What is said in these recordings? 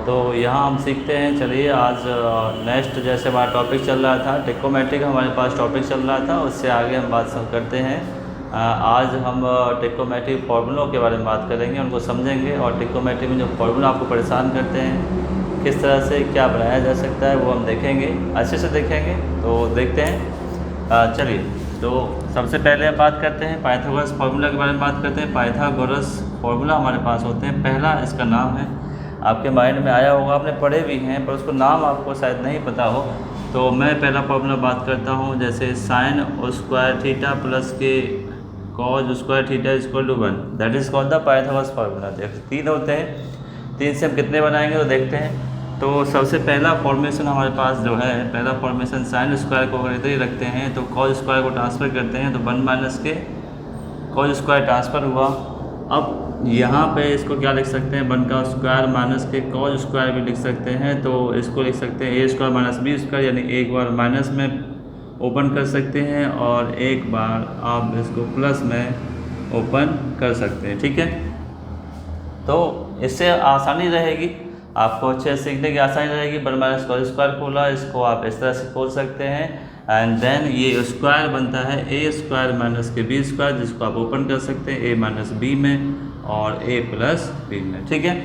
तो यहाँ हम सीखते हैं। चलिए आज नेक्स्ट जैसे हमारा टॉपिक चल रहा था ट्रिग्नोमेट्री का, हमारे पास टॉपिक चल रहा था, उससे आगे हम बात करते हैं। आज हम ट्रिग्नोमेट्री फार्मूलों के बारे में बात करेंगे, उनको समझेंगे और ट्रिग्नोमेट्री में जो फार्मूला आपको परेशान करते हैं किस तरह से क्या बनाया जा सकता है वो हम देखेंगे, अच्छे से देखेंगे। तो देखते हैं। चलिए तो सबसे पहले हम बात करते हैं पाइथागोरस फार्मूला के बारे में बात करते हैं। पाइथागोरस फार्मूला हमारे पास होते हैं। पहला इसका नाम है, आपके माइंड में आया होगा, आपने पढ़े भी हैं पर उसको नाम आपको शायद नहीं पता हो। तो मैं पहला फार्मूला बात करता हूँ, जैसे साइन स्क्वायर थीटा प्लस के cos square theta equal to 1, that is called the Pythagoras formula. तीन होते हैं, तीन से हम कितने बनाएंगे तो देखते हैं। तो सबसे पहला फॉर्मेशन हमारे पास जो है, पहला फॉर्मेशन साइन स्क्वायर को अगर इधर ही रखते हैं तो कॉज स्क्वायर को ट्रांसफ़र करते हैं तो 1 माइनस के कॉज स्क्वायर ट्रांसफ़र हुआ। अब यहाँ पे इसको क्या लिख सकते हैं, 1 का स्क्वायर माइनस के कॉज स्क्वायर भी लिख सकते हैं। तो इसको लिख सकते हैं ए स्क्वायर माइनस बी स्क्वायर, यानी एक बार माइनस में ओपन कर सकते हैं और एक बार आप इसको प्लस में ओपन कर सकते हैं। ठीक है, तो इससे आसानी रहेगी, आपको अच्छे से सीखने की आसानी रहेगी। 1 माइनस कॉज स्क्वायर खोला, इसको आप इस तरह से खोल सकते हैं एंड देन ये स्क्वायर बनता है ए स्क्वायर माइनस के बी स्क्वायर, जिसको आप ओपन कर सकते हैं ए माइनस बी में और ए प्लस बी में। ठीक है,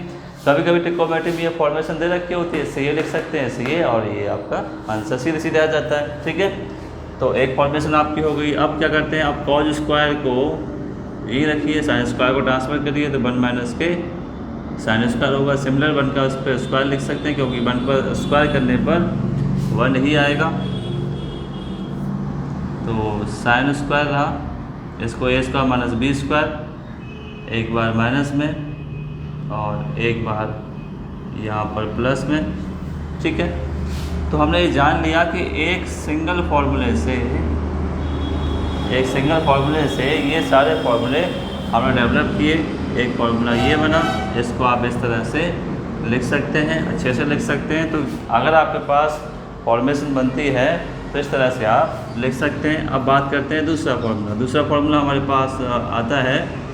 कभी कभी ट्रिग्नोमेट्री में ये फॉर्मेशन दे रखी होती है, इससे ये लिख सकते हैं, इससे ये, और ये आपका आंसर सीधे सीधे आ जाता है। ठीक है, तो एक फॉर्मेशन आपकी हो गई। अब क्या करते हैं, अब कॉज स्क्वायर को यही रखिए, साइन स्क्वायर को ट्रांसफर करिए तो 1 माइनस के साइन स्क्वायर होगा। सिमिलर 1 का उस पर स्क्वायर लिख सकते हैं क्योंकि 1 पर स्क्वायर करने पर 1 ही आएगा। तो साइन स्क्वायर रहा, इसको A square minus B square, एक बार माइनस में और एक बार यहाँ पर प्लस में। ठीक है, तो हमने ये जान लिया कि एक सिंगल फार्मूले से ये सारे फार्मूले हमने डेवलप किए। एक फार्मूला ये बना, इसको आप इस तरह से लिख सकते हैं, अच्छे से लिख सकते हैं। तो अगर आपके पास फॉर्मेशन बनती है तो इस तरह से आप लिख सकते हैं। अब बात करते हैं दूसरा फार्मूला। दूसरा फार्मूला हमारे पास आता है,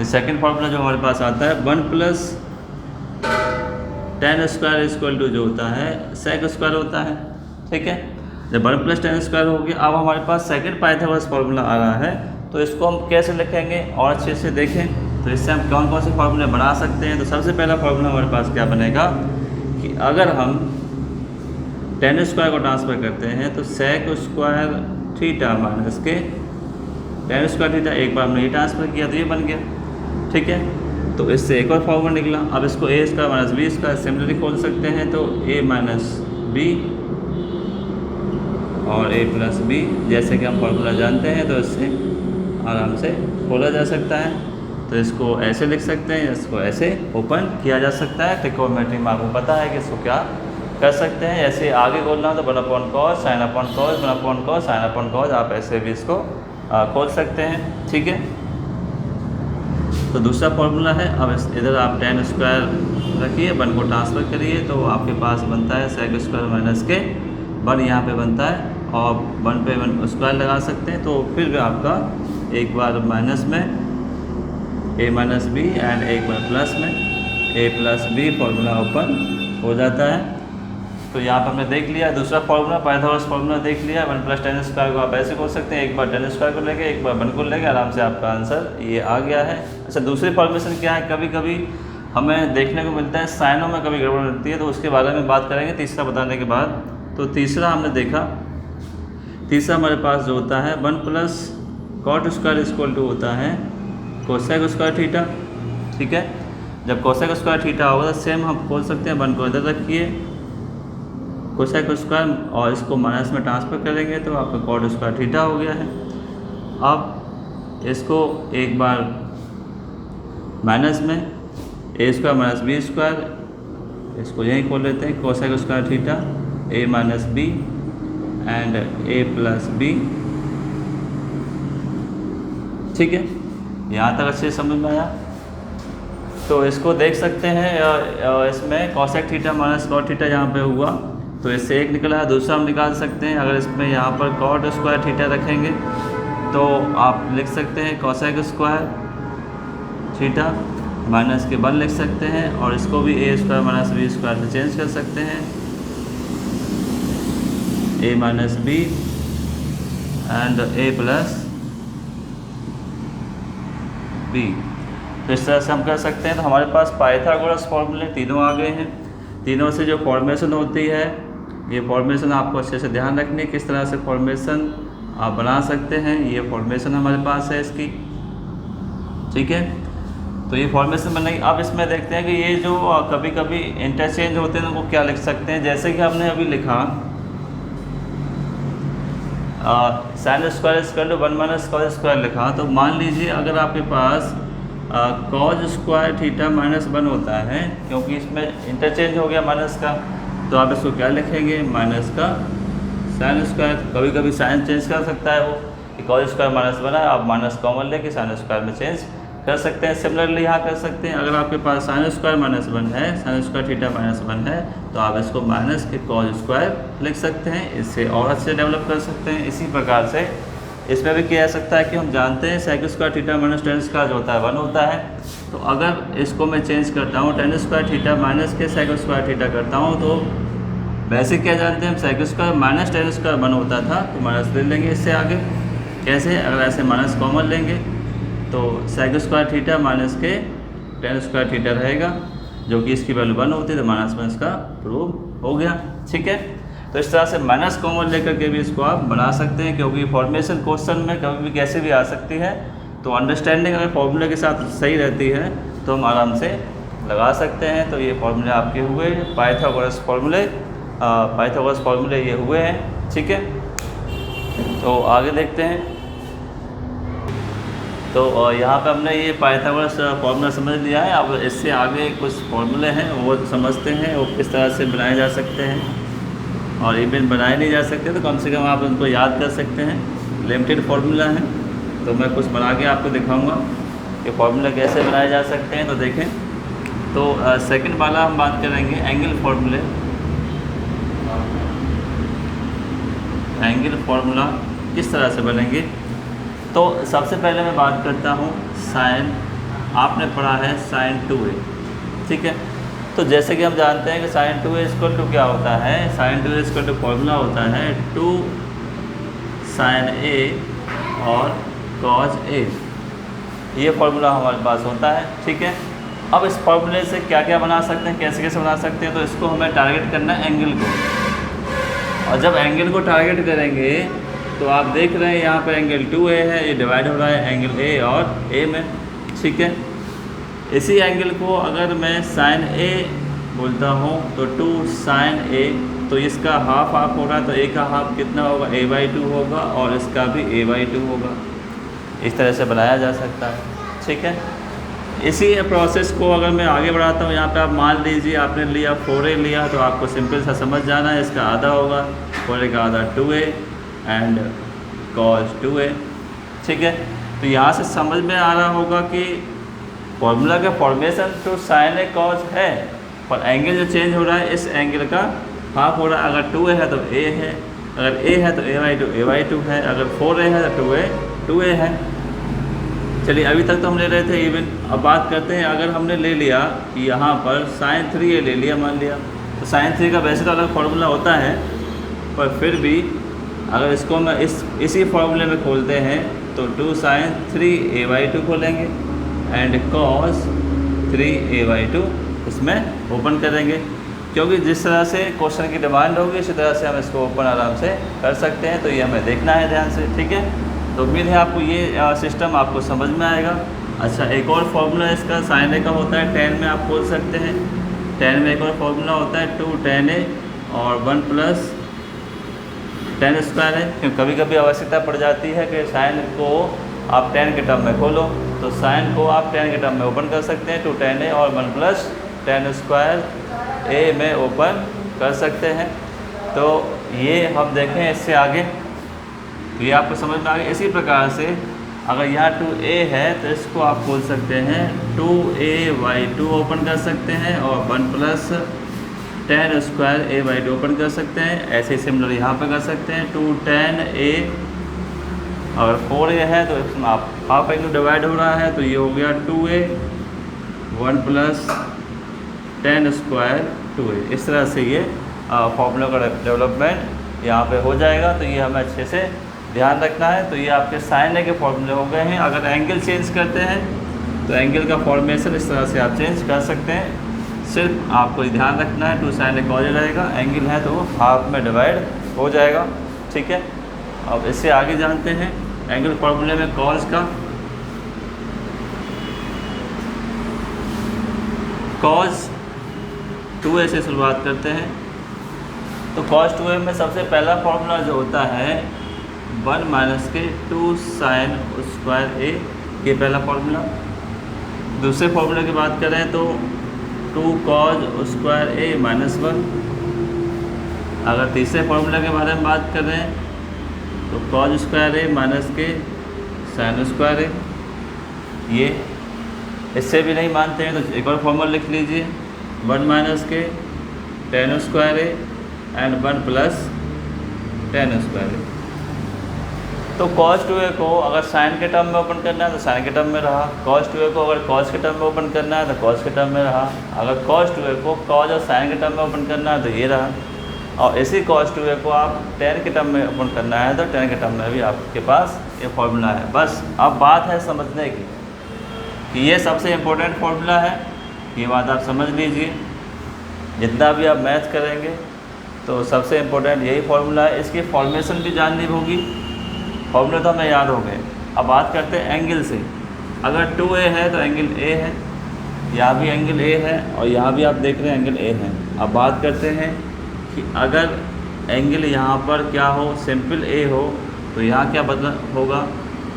सेकंड फार्मूला जो हमारे पास आता है 1 plus tan square equal to जो होता है सेक स्क्वायर होता है। ठीक है, जब 1 प्लस टेन स्क्वायर हो गया, अब हमारे पास सेकंड पाइथागोरस फार्मूला आ रहा है। तो इसको हम कैसे लिखेंगे और अच्छे से देखें तो इससे हम कौन कौन से फार्मूले बना सकते हैं। तो सबसे पहला फार्मूला हमारे पास क्या बनेगा कि अगर हम टेन स्क्वायर को ट्रांसफ़र करते हैं तो सेक स्क्वायर थीटा माइनस के टेन स्क्वायर थीटा, एक बार हमने ये ट्रांसफ़र किया तो ये बन गया। ठीक है, तो इससे एक और फार्मूला निकला। अब इसको A square minus B square similarly खोल सकते हैं, तो ए माइनस बी और ए प्लस बी, जैसे कि हम फार्मूला जानते हैं तो इससे आराम से खोला जा सकता है। तो इसको ऐसे लिख सकते हैं, इसको ऐसे ओपन किया जा सकता है। ट्रिग्नोमेट्री में आपको पता है कि इसको क्या कर सकते हैं। ऐसे आगे खोलना तो 1 upon cos sine upon cos, 1 upon cos sine upon cos, आप ऐसे भी इसको खोल सकते हैं। ठीक है, तो दूसरा फार्मूला है। अब इधर आप टेन स्क्वायर रखिए, 1 को ट्रांसफ़र करिए तो आपके पास बनता है सेक स्क्वायर माइनस के 1 यहाँ पे बनता है और 1 पे 1 स्क्वायर लगा सकते हैं। तो फिर भी आपका एक बार माइनस में ए माइनस बी एंड एक बार प्लस में ए प्लस बी फार्मूला ओपन हो जाता है। तो यहाँ पर हमने देख लिया दूसरा फार्मूला, पाइथागोरस फार्मूला देख लिया। 1 प्लस टेन स्क्वायर को आप ऐसे खोल सकते हैं, एक बार टेन स्क्वायर को लेके एक बार 1 को लेके, आराम से आपका आंसर ये आ गया है। अच्छा, दूसरी फॉर्मेशन क्या है, कभी कभी हमें देखने को मिलता है साइनों में कभी गड़बड़ होती है, तो उसके बारे में बात करेंगे तीसरा बताने के बाद। तो तीसरा हमने देखा, तीसरा हमारे पास जो होता है 1 plus cot square equal to होता है कोसेक स्क्वायर थीटा। ठीक है, जब कोसेक स्क्वायर थीटा होगा तो सेम हम खोल सकते हैं, 1 को इधर रखिए कोसेक स्क्वायर और इसको माइनस में ट्रांसफ़र करेंगे तो आपका कॉट स्क्वायर थीटा हो गया है। अब इसको एक बार माइनस में a square minus B square, इसको यहीं खोल लेते हैं, cosec square theta a minus B and A plus b. ठीक है, यहाँ तक अच्छे समझ में आया। तो इसको देख सकते हैं, इसमें cosec theta minus cot theta यहाँ पे हुआ तो इससे एक निकला है, दूसरा हम निकाल सकते हैं। अगर इसमें यहाँ पर कॉट स्क्वायर थीटा रखेंगे तो आप लिख सकते हैं कोसेक स्क्वायर थीटा माइनस के 1 लिख सकते हैं, और इसको भी A square minus B square से चेंज कर सकते हैं, A minus B and A plus B. तो इस तरह से हम कर सकते हैं। तो हमारे पास पाइथागोरस फॉर्मूले तीनों आ गए हैं। तीनों से जो फॉर्मेशन होती है, ये फॉर्मेशन आपको अच्छे से ध्यान रखनी है, किस तरह से फॉर्मेशन आप बना सकते हैं। ये फॉर्मेशन हमारे पास है इसकी, ठीक है। तो ये फॉर्मेशन बनेगी। अब इसमें देखते हैं कि ये जो कभी कभी इंटरचेंज होते हैं उनको क्या लिख सकते हैं। जैसे कि हमने अभी लिखा sine square equal to 1 minus cos square लिखा, तो मान लीजिए अगर आपके पास कॉज स्क्वायर थीटा माइनस 1 होता है, क्योंकि इसमें इंटरचेंज हो गया माइनस का, तो आप इसको क्या लिखेंगे, माइनस का साइन स्क्वायर। कभी कभी साइन चेंज कर सकता है वो, कि कॉज स्क्वायर माइनस 1 है, आप माइनस कॉमन लेके साइन स्क्वायर में चेंज कर सकते हैं। सिमिलरली यहाँ कर सकते हैं, अगर आपके पास साइन स्क्वायर माइनस 1 है, साइन स्क्वायर थीटा माइनस 1 है, तो आप इसको माइनस के कॉज स्क्वायर लिख सकते हैं। इससे और अच्छे डेवलप कर सकते हैं। इसी प्रकार से इसमें भी किया जा सकता है कि हम जानते हैं sec square theta minus tan square जो होता है 1 होता है। तो अगर इसको मैं चेंज करता हूँ, टेन स्क्वायर थीटा माइनस के सेक स्क्वायर थीटा करता हूँ, तो वैसे क्या जानते हैं हम, sec square minus tan square 1 होता था, तो माइनस ले लेंगे इससे आगे। कैसे, अगर ऐसे माइनस कॉमन लेंगे तो सेक स्क्वायर थीटा माइनस के टेन स्क्वायर थीटा रहेगा, जो कि इसकी वैल्यू 1 होती है, तो माइनस में इसका प्रूव हो गया, ठीक है। तो इस तरह से माइनस कॉमन लेकर के भी इसको आप बना सकते हैं, क्योंकि फॉर्मेशन क्वेश्चन में कभी भी कैसे भी आ सकती है। तो अंडरस्टैंडिंग अगर फॉर्मूले के साथ सही रहती है तो हम आराम से लगा सकते हैं। तो ये फॉर्मूले आपके हुए पाइथागोरस फॉर्मूले, पाइथागोरस फॉर्मूले ये हुए हैं, ठीक है। तो आगे देखते हैं। तो यहाँ पे हमने ये पाइथागोरस फॉर्मूला समझ लिया है। अब इससे आगे कुछ फॉर्मूले हैं वो समझते हैं, वो किस तरह से बनाए जा सकते हैं, और इवन बनाए नहीं जा सकते तो कम से कम आप उनको याद कर सकते हैं। लिमिटेड फार्मूला है, तो मैं कुछ बना के आपको दिखाऊंगा कि फार्मूला कैसे बनाए जा सकते हैं। तो देखें, तो सेकंड वाला हम बात करेंगे एंगल फार्मूले। एंगल फार्मूला किस तरह से बनेंगे। तो सबसे पहले मैं बात करता हूँ साइन, आपने पढ़ा है साइन 2a, ठीक है। तो जैसे कि हम जानते हैं कि साइन 2a इक्वल टू क्या होता है, sign 2a equal to formula होता है 2 साइन a और कॉज a। ये फार्मूला हमारे पास होता है, ठीक है। अब इस फार्मूले से क्या क्या बना सकते हैं, कैसे कैसे बना सकते हैं। तो इसको हमें टारगेट करना है एंगल को, और जब एंगल को टारगेट करेंगे तो आप देख रहे हैं यहाँ पर एंगल 2a है, ये डिवाइड हो रहा है एंगल a और a में, ठीक है। इसी एंगल को अगर मैं साइन a बोलता हूँ तो 2 साइन a, तो इसका हाफ हाफ हो रहा है, तो a का हाफ कितना होगा, a/2 होगा, और इसका भी a/2 होगा। इस तरह से बनाया जा सकता है, ठीक है। इसी प्रोसेस को अगर मैं आगे बढ़ाता हूँ, यहाँ पे आप मान लीजिए आपने लिया 4a लिया, तो आपको सिंपल सा समझ जाना है, इसका आधा होगा, 4a का आधा 2a एंड कॉज 2a, ठीक है। तो यहाँ से समझ में आ रहा होगा कि फॉर्मूला का फॉर्मेशन तो साइन ए कॉज है, पर एंगल जो चेंज हो रहा है इस एंगल का हाफ हो रहा है। अगर 2a है तो a है, अगर a है तो a/2 है, अगर 4a है तो 2a है। चलिए, अभी तक तो हम ले रहे थे इवन। अब बात करते हैं, अगर हमने ले लिया कि यहाँ पर साइन 3a ले लिया, मान लिया, तो साइन 3 का वैसे तो अलग फार्मूला होता है, पर फिर भी अगर इसको मैं इसी फार्मूले में खोलते हैं तो 2 साइन 3a/2 खोलेंगे एंड कॉस 3a/2 इसमें ओपन करेंगे, क्योंकि जिस तरह से क्वेश्चन की डिमांड होगी इसी तरह से हम इसको ओपन आराम से कर सकते हैं। तो ये हमें देखना है ध्यान से, ठीक है। तो उम्मीद है आपको ये सिस्टम आपको समझ में आएगा। अच्छा, एक और फार्मूला इसका साइन ए का होता है, tan में आप खोल सकते हैं। tan में एक और फार्मूला होता है 2 tan a और 1 प्लस tan स्क्वायर है, क्योंकि कभी कभी आवश्यकता पड़ जाती है कि साइन को आप tan के टर्म में खोलो, तो साइन को आप tan के टर्म में ओपन कर सकते हैं, 2 tan a और 1 प्लस tan स्क्वायर a में ओपन कर सकते हैं। तो ये हम देखें इससे आगे, तो ये आपको समझ में आ गया। इसी प्रकार से अगर यहाँ 2a है तो इसको आप खोल सकते हैं 2a/2 ओपन कर सकते हैं, और 1 plus tan square a/2 open कर सकते हैं। ऐसे ही सिमिलर यहाँ पे कर सकते हैं 2 tan a, अगर 4a है तो इसमें आप हाफ इंटू डिवाइड हो रहा है, तो ये हो गया 2a 1 plus tan square 2a। इस तरह से ये फॉर्मूला का डेवलपमेंट यहाँ पे हो जाएगा। तो ये हमें अच्छे से ध्यान रखना है। तो ये आपके साइन ए के फॉर्मूले हो गए हैं। अगर एंगल चेंज करते हैं तो एंगल का फॉर्मेशन इस तरह से आप चेंज कर सकते हैं। सिर्फ आपको ध्यान रखना है 2 sin a cos a रहेगा, एंगल है तो हाफ में डिवाइड हो जाएगा। ठीक है, अब इससे आगे जानते हैं एंगल फॉर्मूले में कॉस का। कॉस 2a से शुरुआत करते हैं। तो कॉस 2a में सबसे पहला फॉर्मूला जो होता है 1 माइनस के 2 sin स्क्वायर a, ये पहला फॉर्मूला। दूसरे फॉर्मूले की बात करें तो 2 cos स्क्वायर a माइनस 1। अगर तीसरे फॉर्मूले के बारे में बात करें तो cos स्क्वायर a माइनस के sin स्क्वायर a। ये इससे भी नहीं मानते हैं तो एक और फॉर्मूला लिख लीजिए 1 माइनस के tan square a and 1 plus tan square a। तो cos 2a को अगर साइन के टर्म में ओपन करना है तो साइन के टर्म में रहा, cos 2a को अगर cos के टर्म में ओपन करना है तो cos के टर्म में रहा, अगर cos 2a को cos और साइन के टर्म में ओपन करना है तो ये रहा, और इसी cos 2a को आप tan के टर्म में ओपन करना है तो tan के टर्म में भी आपके पास ये फॉर्मूला है। बस अब बात है समझने की कि ये सबसे इम्पोर्टेंट फार्मूला है। ये बात आप समझ लीजिए, जितना भी आप मैथ करेंगे तो सबसे इम्पोर्टेंट यही फार्मूला है। इसकी फॉर्मेशन भी जाननी होगी, फॉर्मूले तो हमें याद हो गए। अब बात करते हैं एंगल से। अगर 2a है तो एंगल a है, यहाँ भी एंगल a है और यहाँ भी आप देख रहे हैं एंगल a है। अब बात करते हैं कि अगर एंगल यहाँ पर क्या हो, सिंपल a हो, तो यहाँ क्या बदल होगा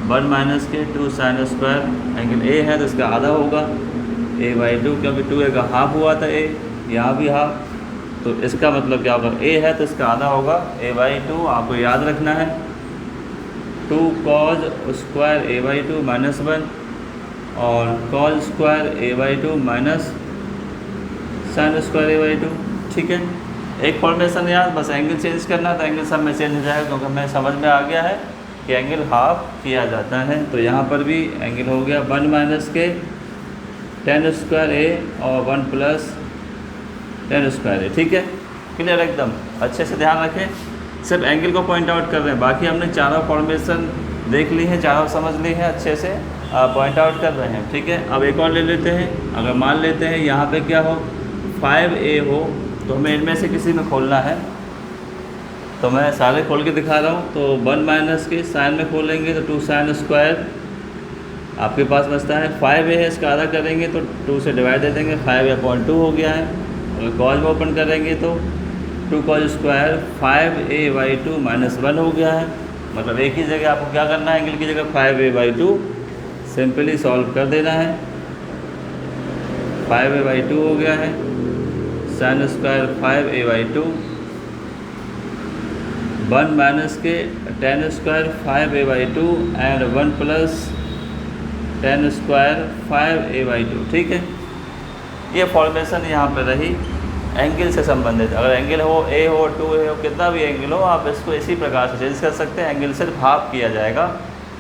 1 माइनस के 2 sin स्क्वायर। एंगल a है तो इसका आधा होगा a/2, क्योंकि 2a का हाफ हुआ था a, यहाँ भी हाफ, तो इसका मतलब क्या होगा a है तो इसका आधा होगा a/2। आपको याद रखना है 2 cos स्क्वायर a/2 माइनस 1 और cos square a/2 minus sin square a/2। ठीक है, एक फॉर्मेशन याद, बस एंगल चेंज करना तो एंगल सब में चेंज हो जाएगा, क्योंकि हमें समझ में आ गया है कि एंगल हाफ किया जाता है। तो यहाँ पर भी एंगल हो गया 1 माइनस के tan स्क्वायर a और 1 प्लस tan स्क्वायर a। ठीक है, क्लियर एकदम, अच्छे से ध्यान रखें। सिर्फ एंगल को पॉइंट आउट कर रहे हैं, बाकी हमने चारों फॉर्मेशन देख ली है, चारों समझ ली है, अच्छे से पॉइंट आउट कर रहे हैं। ठीक है, अब एक और ले लेते हैं। अगर मान लेते हैं यहाँ पे क्या हो 5a हो, तो हमें इनमें से किसी में खोलना है। तो मैं सारे खोल के दिखा रहा हूँ। तो 1 माइनस के साइन में खोलेंगे तो 2 sin स्क्वायर आपके पास बचता है। 5a है, इसका आधा करेंगे तो 2 से डिवाइड दे देंगे, 5a/2 हो गया है। अगर कॉस में ओपन करेंगे तो 2 cos स्क्वायर 5a/2 माइनस 1 हो गया है। मतलब एक ही जगह आपको क्या करना है, एंगल की जगह 5a/2 सिंपली सॉल्व कर देना है। 5a/2 हो गया है, sin स्क्वायर 5a/2, 1 माइनस के tan square 5a/2 and 1 plus tan square 5a/2। ठीक है, ये फॉर्मेशन यहाँ पे रही एंगल से संबंधित। अगर एंगल हो a हो 2a हो, कितना भी एंगल हो, आप इसको इसी प्रकार से चेंज कर सकते हैं। एंगल सिर्फ हाफ किया जाएगा,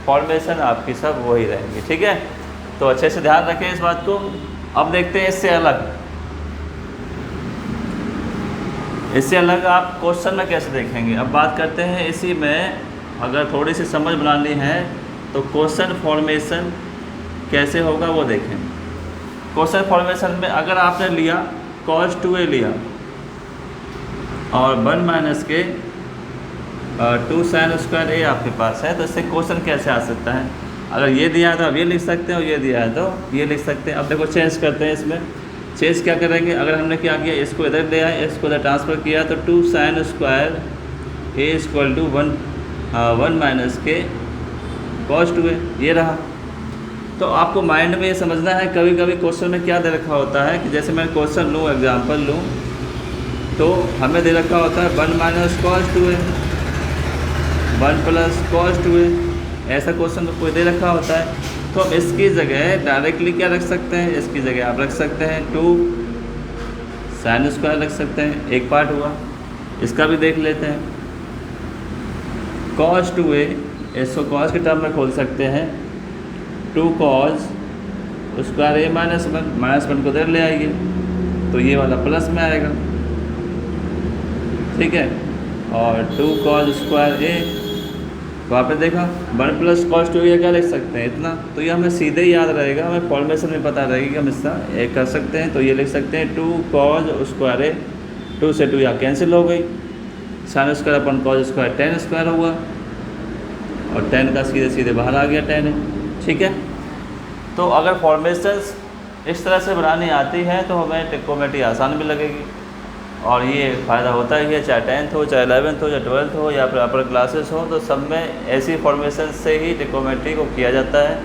फॉर्मेशन आपकी सब वही रहेंगी। ठीक है, तो अच्छे से ध्यान रखें इस बात को। अब देखते हैं इससे अलग आप क्वेश्चन में कैसे देखेंगे। अब बात करते हैं इसी में, अगर थोड़ी सी समझ बनानी है तो क्वेश्चन फॉर्मेशन कैसे होगा वो देखें। क्वेश्चन फॉर्मेशन में अगर आपने लिया cos 2a लिया और 1 माइनस के 2 sin स्क्वायर a आपके पास है, तो इससे क्वेश्चन कैसे आ सकता है। अगर ये दिया है तो आप ये लिख सकते हैं और ये दिया है तो ये लिख सकते हैं। अब देखो चेंज करते हैं, इसमें चेंज क्या करेंगे। अगर हमने क्या किया, इसको इधर ले आए, इसको इधर ट्रांसफ़र किया तो 2 sin square a equal to 1 minus के cos 2a, ये रहा। तो आपको माइंड में ये समझना है, कभी कभी क्वेश्चन में क्या दे रखा होता है कि जैसे मैं क्वेश्चन लूँ, एग्जांपल लूँ, तो हमें दे रखा होता है 1 minus cos 2a, 1 plus cos 2a, ऐसा क्वेश्चन तो कोई दे रखा होता है। तो हम इसकी जगह डायरेक्टली क्या रख सकते हैं, इसकी जगह आप रख सकते हैं 2 sin स्क्वायर रख सकते हैं। एक पार्ट हुआ, इसका भी देख लेते हैं। cos 2a, इसको cos के टर्म में खोल सकते हैं, 2 cos स्क्वायर ए माइनस वन, -1 को इधर ले आइए तो ये वाला प्लस में आएगा, ठीक है। और 2 cos स्क्वायर ए, तो आपने देखा 1 + cos 2 ये क्या लिख सकते हैं इतना, तो ये हमें सीधे ही याद रहेगा, हमें फॉर्मेशन में पता रहेगी कि हम इसका एक कर सकते हैं। तो ये लिख सकते हैं 2 cos स्क्वायर ए, 2 से 2 यहाँ कैंसिल हो गई, sin square upon cos square tan square हुआ, और tan का सीधे सीधे बाहर आ गया tan है, ठीक है। तो अगर फॉर्मेशंस इस तरह से बनानी आती है तो हमें ट्रिग्नोमेट्री आसान भी लगेगी, और ये फ़ायदा होता ही है, चाहे 10th हो, चाहे 11th हो, चाहे 12th हो, या फिर अपर क्लासेस हो, तो सब में ऐसी फॉर्मेशन से ही ट्रिग्नोमेट्री को किया जाता है।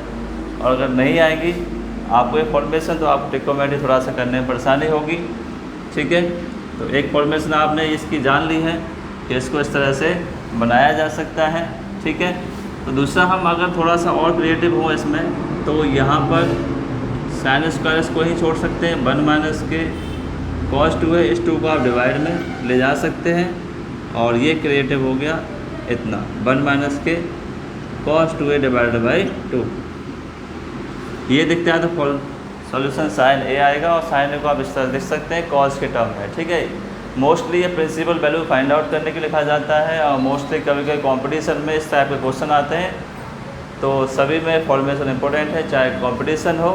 और अगर नहीं आएगी आपको ये फॉर्मेशन तो आपको ट्रिग्नोमेट्री थोड़ा सा करने में परेशानी होगी, ठीक है। तो एक फॉर्मेशन आपने इसकी जान ली है कि इसको इस तरह से बनाया जा सकता है, ठीक है। तो दूसरा हम अगर थोड़ा सा और क्रिएटिव हो इसमें, तो यहाँ पर sin स्क्वायर को ही छोड़ सकते हैं, 1 - के cos 2 है, इस 2 को आप डिवाइड में ले जा सकते हैं, और ये क्रिएटिव हो गया इतना 1 - के cos 2a / 2। ये दिखता है तो सॉल्यूशन sin a आएगा, और sin a को आप इस तरह लिख सकते हैं cos के टर्म में, ठीक है। मोस्टली ये प्रिंसिपल वैल्यू फाइंड आउट करने के लिए लिखा जाता है, और मोस्टली कभी कभी कॉम्पिटिशन में इस टाइप के क्वेश्चन आते हैं, तो सभी में फॉर्मेशन इंपॉर्टेंट है, चाहे कॉम्पिटिशन हो